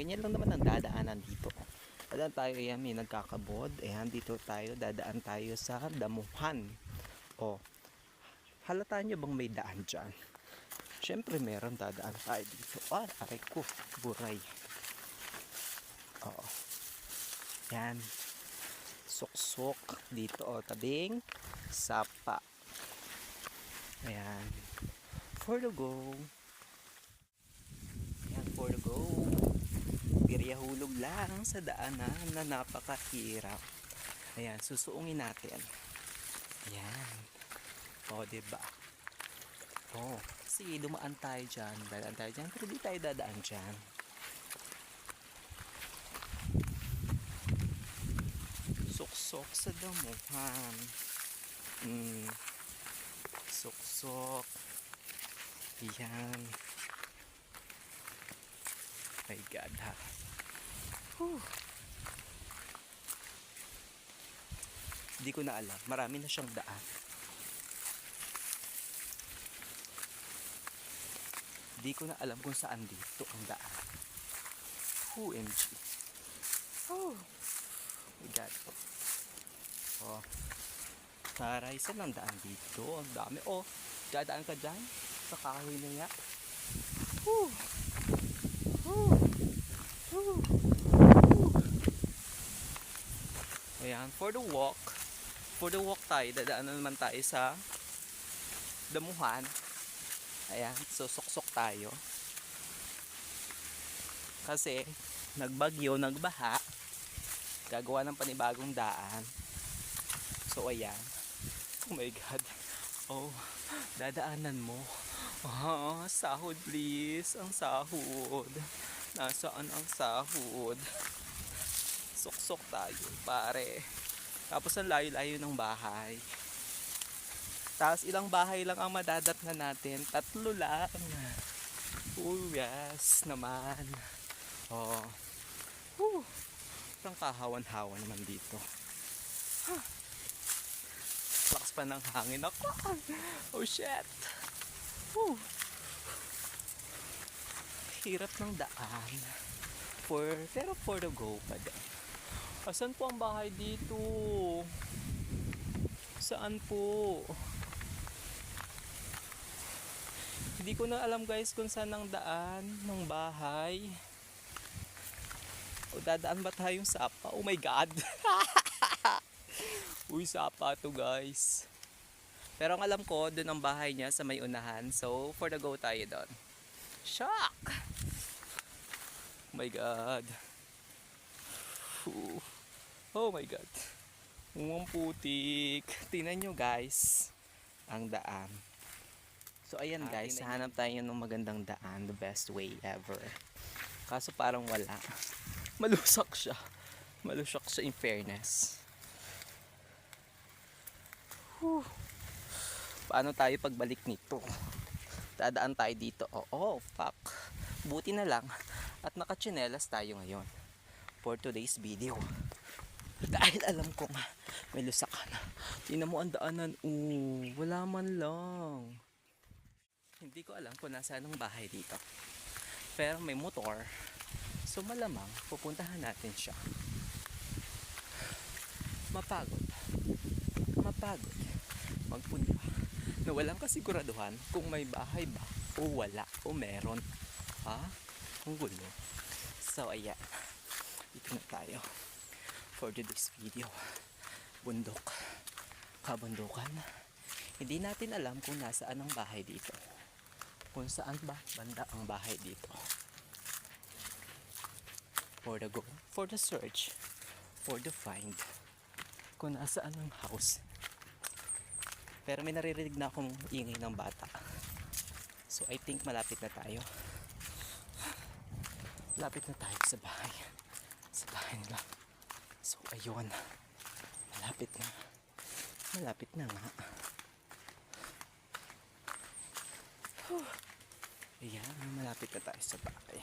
Ganyan lang naman ang dadaanan dito. Dadaan tayo, ayan, may nagkakabod. Ayan, dito tayo, dadaan tayo sa damuhan. O, halata nyo bang may daan dyan? Siyempre meron, dadaan tayo dito. Aray ko, buray. Oo. Yan. Suksok dito, tabing sapa. Ayan. For the go. Ayan, for the go. Biriyahulog lang sa daanan na napakahirap. Ayan, susuungin natin. Ayan. O, diba? O, sige, dumaan tayo dyan. Dadaan tayo dyan, pero di tayo dadaan dyan. Suksok sa damuhan. Suksok. Ayan. My God, ha. Hindi ko na alam. Marami na siyang daan. Hindi ko na alam kung saan dito ang daan. OMG. Oh my God. Oh. Taray, saan ang daan dito? Ang dami. Oh, dadaan ka dyan sa kahoy na yan. Ayan, for the walk tayo, dadaan na naman tayo sa damuhan. Ayan, so suksok tayo. Kasi, nagbagyo, nagbaha, gagawa ng panibagong daan. So, ayan. Oh my God. Oh, dadaanan mo. Sahod please. Ang sahod. Nasaan ang sahod? Suksok tayo, pare. Tapos ang layo-layo ng bahay. Tapos ilang bahay lang ang madadat na natin. 3 lang. Oh, yes naman. Oh. Parang kahawan-hawan naman dito. Lakas pa ng hangin ako. Oh shit. Hirap ng daan. Pero for the go pa din. Asan po ang bahay dito? Saan po? Hindi ko na alam guys kung saan ang daan ng bahay. O dadaan ba tayong sapa? Oh my God. Uy, sapa to guys. Pero ang alam ko, dun ang bahay niya sa may unahan. So, for the go tayo doon. Shock! Oh my God. Oh my God. Umang putik. Tingnan nyo guys, ang daan. So, ayan guys, hanap tayo ng magandang daan. The best way ever. Kaso parang wala. Malusak siya. Malusak siya in fairness. Paano tayo pagbalik nito? Dadaan tayo dito. Oh, fuck. Buti na lang at nakatsinelas tayo ngayon for today's video. Dahil alam ko nga may lusakan. Tingnan mo ang daanan. Wala man lang. Hindi ko alam kung nasaan ang bahay dito. Pero may motor. So malamang pupuntahan natin siya. Mapagod magpunta na walang kasiguraduhan kung may bahay ba o wala o meron. Ang gulo. So ayan, dito na tayo for today's video. Bundok, kabundukan. Hindi natin alam kung nasaan ang bahay dito, kung saan ba banda ang bahay dito. For the go, for the search, for the find, kung nasaan ang house. Pero may naririnig na akong ingay ng bata. So I think malapit na tayo. Malapit na tayo sa bahay. Sa bahay nila. So ayun. Malapit na. Malapit na nga. Ayan, malapit na tayo sa bahay.